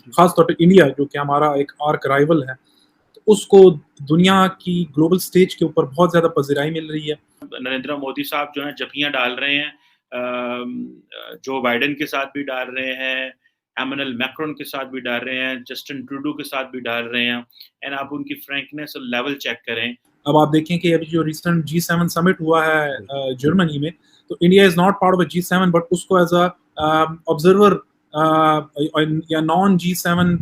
खास तौर पे इंडिया जो कि हमारा एक आर्क राइवल है, तो उसको दुनिया की ग्लोबल स्टेज के ऊपर बहुत ज़्यादा पज़िराई मिल रही है। नरेंद्र मोदी साहब जो हैं जफियाँ डाल रहे हैं, जो बाइडेन के साथ भी डाल रहे हैं, एमेनुअल मैक्रोन के साथ भी डाल रहे हैं, जस्टिन ट्रूडो के साथ भी डाल रहे हैं। एंड आप उनकी फ्रैंकनेस और लेवल चेक करें। अब आप देखें कि अभी जो रिसेंट जी7 समिट हुआ है जर्मनी में, तो India is not part of G seven but उसको एज़ अ ऑब्जर्वर या नॉन जी7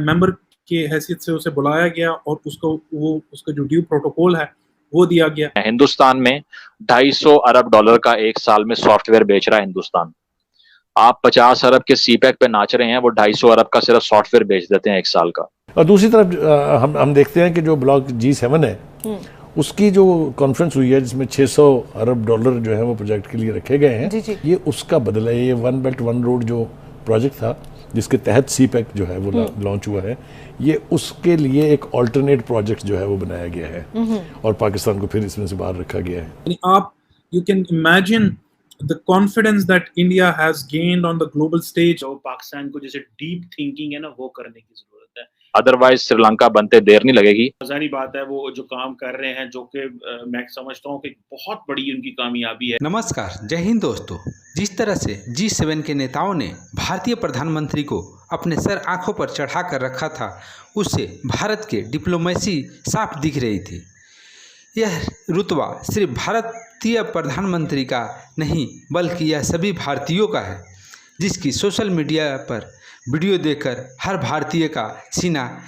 मेंबर की हैसियत से उसे बुलाया गया और उसका जो ड्यू प्रोटोकॉल है वो दिया गया। हिंदुस्तान में 250 अरब डॉलर का एक साल में सॉफ्टवेयर बेच रहा है हिंदुस्तान। आप 50 अरब के सीपैक पे नाच रहे हैं, वो 250 अरब का सिर्फ सॉफ्टवेयर बेच देते हैं एक साल का। और दूसरी तरफ हम देखते हैं कि जो ब्लॉक जी7 है उसकी जो कॉन्फ्रेंस हुई है जिसमें 600 अरब डॉलर जो है वो प्रोजेक्ट के लिए रखे गए हैं, जी। ये उसका बदला है। ये वन बेल्ट वन रोड जो प्रोजेक्ट था जिसके तहत सीपैक जो है वो लॉन्च हुआ है, ये उसके लिए एक ऑल्टरनेट प्रोजेक्ट जो है वो बनाया गया है और पाकिस्तान को फिर इसमें से बाहर रखा गया है। आप you can imagine the confidence that India has gained on the global stage. जो पाकिस्तान को जैसे डीप थिंकिंग है ना, वो करने की जरूरत है। अदरवाइज श्रीलंका बनते देर नहीं लगेगी। जारी बात है, वो जो काम कर रहे हैं, जो कि मैं समझता हूँ कि बहुत बड़ी उनकी कामयाबी है। नमस्कार, जय हिंद दोस्तों। जिस तरह से जी7 के नेताओं ने भारतीय प्रधानमंत्री को अपने सर आंखों पर चढ़ा कर रखा था, उससे भारत के डिप्लोमेसी साफ दिख रही थी। यह रुतबा सिर्फ भारतीय प्रधानमंत्री का नहीं बल्कि यह सभी भारतीयों का है, जिसकी सोशल मीडिया पर वीडियो देखकर हर भारतीय का सीना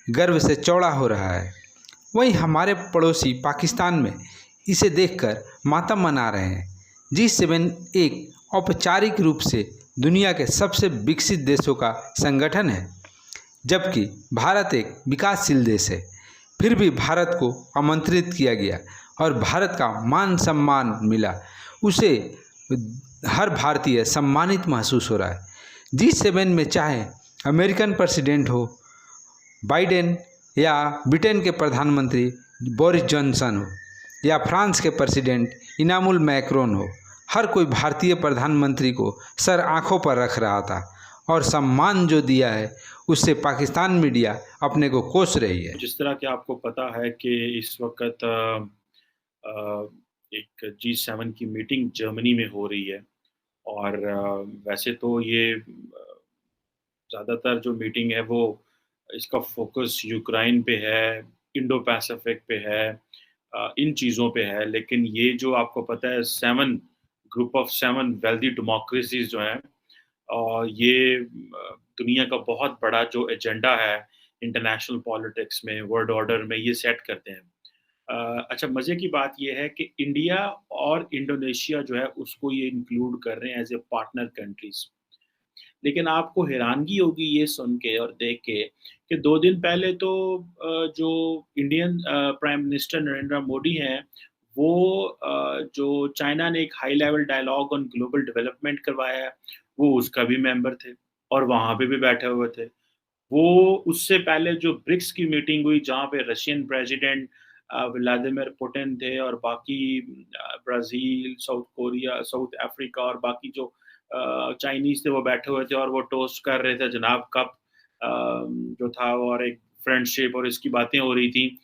गर्व से चौड़ा हो रहा है। वहीं हमारे पड़ोसी पाकिस्तान में इसे देखकर मातम मना रहे हैं। जी7 एक औपचारिक रूप से दुनिया के सबसे विकसित देशों का संगठन है, जबकि भारत एक विकासशील देश है। फिर भी भारत को आमंत्रित किया गया और भारत का मान सम्मान मिला। उसे हर भारतीय सम्मानित महसूस हो रहा है। जी7 में चाहे अमेरिकन प्रेसिडेंट हो बाइडेन, या ब्रिटेन के प्रधानमंत्री बोरिस जॉनसन हो, या फ्रांस के प्रेसिडेंट इनामुल मैक्रोन हो, हर कोई भारतीय प्रधानमंत्री को सर आंखों पर रख रहा था और सम्मान जो दिया है उससे पाकिस्तान मीडिया अपने को कोस रही है। जिस तरह कि आपको पता है कि इस वक्त एक जी7 की मीटिंग जर्मनी में हो रही है और वैसे तो ये ज़्यादातर जो मीटिंग है वो इसका फोकस यूक्रेन पे है, इंडो पैसिफिक पे है, इन चीज़ों पे है। लेकिन ये जो आपको पता है 7 ग्रुप ऑफ 7 वेल्दी डेमोक्रेसीज़ जो हैं, ये दुनिया का बहुत बड़ा जो एजेंडा है इंटरनेशनल पॉलिटिक्स में, वर्ल्ड ऑर्डर में, ये सेट करते हैं। अच्छा, मज़े की बात ये है कि इंडिया और इंडोनेशिया जो है उसको ये इंक्लूड कर रहे हैं एज़ ए पार्टनर कंट्रीज़। लेकिन आपको हैरानगी होगी ये सुन के और देख के कि 2 दिन पहले तो जो Indian prime minister Narendra Modi हैं, वो जो चाइना ने एक high level dialogue on global development करवाया है, वो उसका भी मेंबर थे और वहाँ पे भी बैठे हुए थे। वो उससे पहले जो ब्रिक्स की मीटिंग हुई जहाँ पे रशियन प्रेसिडेंट व्लादिमीर पुतिन थे और बाकी Brazil, south Korea, south Africa और बाकी जो चाइनीज़ थे वो बैठे हुए थे और वो टोस्ट कर रहे थे जनाब कप जो था, और एक फ्रेंडशिप और इसकी बातें हो रही थी।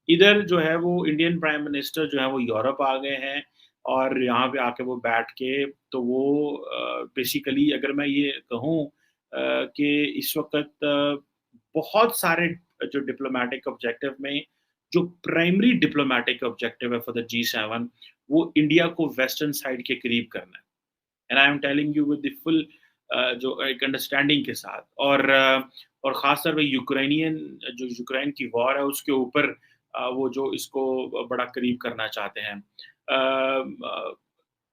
इधर जो है वो इंडियन प्राइम मिनिस्टर जो है वो यूरोप आ गए हैं और यहाँ पे आके वो बैठ के तो वो बेसिकली अगर मैं ये कहूँ कि इस वक़्त बहुत सारे जो डिप्लोमैटिक ऑब्जेक्टिव में जो प्राइमरी डिप्लोमैटिक ऑब्जेक्टिव है फॉर द जी7, वो इंडिया को वेस्टर्न साइड के करीब करना है। And I am telling you with the full जो एक अंडरस्टैंडिंग के साथ, और ख़ास तौर पे यूक्रेन की वॉर है उसके ऊपर वो जो इसको बड़ा करीब करना चाहते हैं।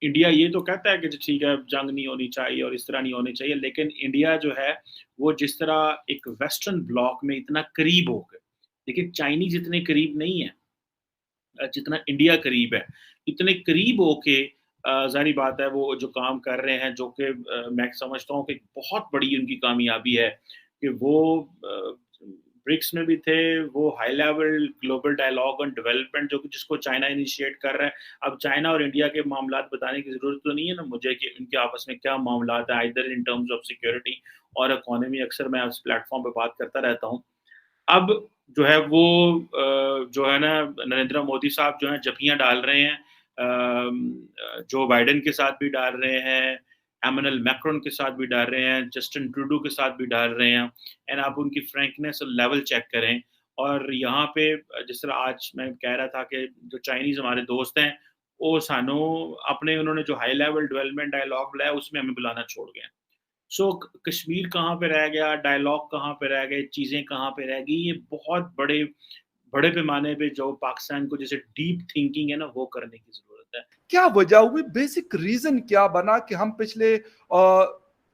इंडिया ये तो कहता है कि ठीक है जंग नहीं होनी चाहिए और इस तरह नहीं होनी चाहिए, लेकिन इंडिया जो है वो जिस तरह एक वेस्टर्न ब्लॉक में इतना करीब हो गए, देखिए चाइनीज़ इतने करीब नहीं है जितना इंडिया करीब है। इतने करीब होके ज़ाहिर बात है वो जो काम कर रहे हैं, जो कि मैं समझता हूँ कि बहुत बड़ी उनकी कामयाबी है कि वो ब्रिक्स में भी थे, वो high level global dialogue on development जो जिसको चाइना इनिशिएट कर रहा है। अब चाइना और इंडिया के मामलात बताने की ज़रूरत तो नहीं है ना मुझे कि उनके आपस में क्या मामलात हैं, either in terms of security और इकोनॉमी। अक्सर मैं इस प्लेटफ़ॉर्म पे बात करता रहता हूँ। अब जो है वो जो है ना नरेंद्र मोदी साहब जो हैं जपियाँ डाल रहे हैं, जो बाइडेन के साथ भी डाल रहे हैं, एमेनुअल मैक्रोन के साथ भी डाल रहे हैं, जस्टिन ट्रूडो के साथ भी डाल रहे हैं। एंड आप उनकी फ्रैंकनेस और लेवल चेक करें। और यहाँ पे जिस तरह आज मैं कह रहा था कि जो चाइनीज़ हमारे दोस्त हैं, वो सानू अपने उन्होंने जो हाई लेवल डेवलपमेंट डायलॉग बुलाया उसमें हमें बुलाना छोड़ गए हैं। सो कश्मीर कहाँ पे रह गया, डायलॉग कहाँ पे रह गए, चीज़ें कहाँ पे रह गई, ये बहुत बड़े बड़े पैमाने पे जो पाकिस्तान को जैसे डीप थिंकिंग है ना, वो करने की ज़रूरत है। क्या वजह हुई, बेसिक रीजन क्या बना कि हम पिछले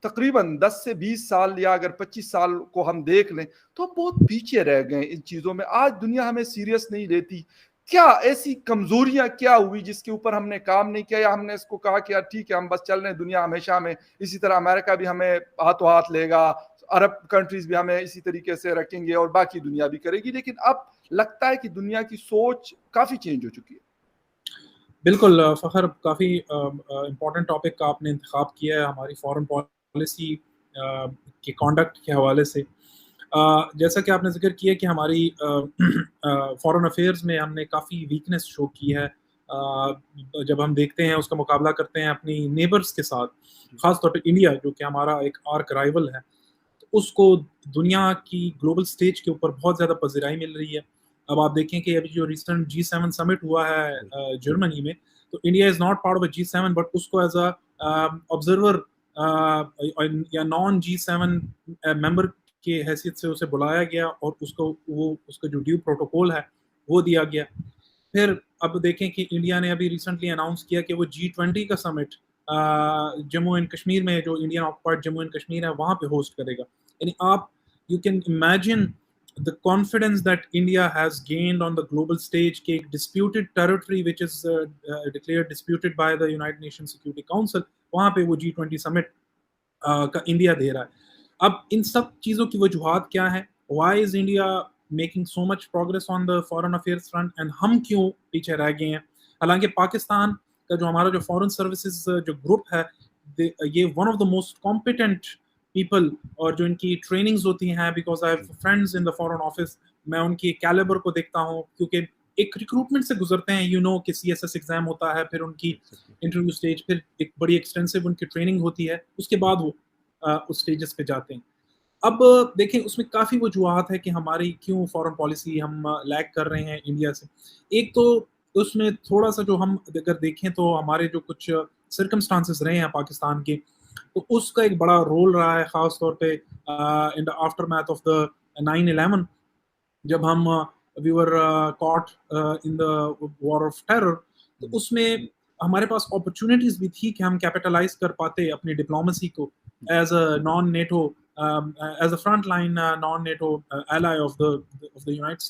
तकरीबन 10 से 20 साल या अगर 25 साल को हम देख लें तो हम बहुत पीछे रह गए इन चीजों में। आज दुनिया हमें सीरियस नहीं लेती। क्या ऐसी कमजोरियां क्या हुई जिसके ऊपर हमने काम नहीं किया, या हमने इसको कहा कि यार ठीक है हम बस चल रहे हैं, दुनिया हमेशा हमें इसी तरह, अमेरिका भी हमें हाथों हाथ लेगा, अरब कंट्रीज भी हमें इसी तरीके से रखेंगे और बाकी दुनिया भी करेगी। लेकिन अब लगता है कि दुनिया की सोच काफी चेंज हो चुकी है। बिल्कुल फ़खर, काफ़ी इम्पोर्टेंट टॉपिक का आपने इंतखाब किया है हमारी फ़ॉरेन पॉलिसी के कंडक्ट के हवाले से। जैसा कि आपने ज़िक्र किया कि हमारी फ़ॉरेन अफ़ेयर्स में हमने काफ़ी वीकनेस शो की है। जब हम देखते हैं, उसका मुकाबला करते हैं अपनी नेबर्स के साथ, ख़ास तौर पे इंडिया जो कि हमारा एक आर्क राइवल है, तो उसको दुनिया की ग्लोबल स्टेज के ऊपर बहुत ज़्यादा पज़ीराई मिल रही है। अब आप देखें कि अभी जो रिसेंट G7 समिट हुआ है जर्मनी में, तो India is not part of G7 but उसको एज़ अ ऑब्जर्वर या नॉन G7 मेंबर की हैसियत से उसे बुलाया गया और उसका जो ड्यू प्रोटोकॉल है वो दिया गया। फिर अब देखें कि इंडिया ने अभी रिसेंटली अनाउंस किया कि वो G20 का समिट जम्मू एंड कश्मीर में, जो Indian occupied Jammu and Kashmir है, वहाँ पे होस्ट करेगा। यानी आप you can imagine the confidence that India has gained on the global stage कि एक disputed territory which is declared disputed by the United Nations Security Council, वहाँ पे वो G20 summit का इंडिया दे रहा है। अब इन सब चीज़ों की वजूहात क्या है? Why is India making so much progress on the foreign affairs front and हम क्यों पीछे रह गए हैं? हालांकि पाकिस्तान का जो हमारा जो फॉरेन सर्विसेज जो ग्रुप है, ये one of the most competent people, और जो इनकी ट्रेनिंग्स होती हैं, because I have friends in the foreign office, मैं उनकी कैलिबर को देखता हूँ, क्योंकि एक रिक्रूटमेंट से गुजरते हैं, यू नो कि CSS एग्जाम होता है, फिर उनकी इंटरव्यू स्टेज, फिर एक बड़ी एक्सटेंसिव उनकी ट्रेनिंग होती है, उसके बाद वो उस स्टेजेस पे जाते हैं। अब देखें, उसमें काफ़ी वजूहत है कि हमारी क्यों फॉरेन पॉलिसी हम लैग कर रहे हैं इंडिया से। एक तो उसमें थोड़ा सा जो हम अगर देखें तो हमारे जो कुछ सर्कमस्टांसेस रहे हैं पाकिस्तान के, तो उसका एक बड़ा रोल रहा है, ख़ास तौर पे in the aftermath of the 9/11, जब हम we were caught in the war of terror. तो उसमें हमारे पास अपॉर्चुनिटीज़ भी थी कि हम कैपिटलाइज़ कर पाते अपनी डिप्लोमेसी को as a non NATO, as a front line non NATO ally of the United states.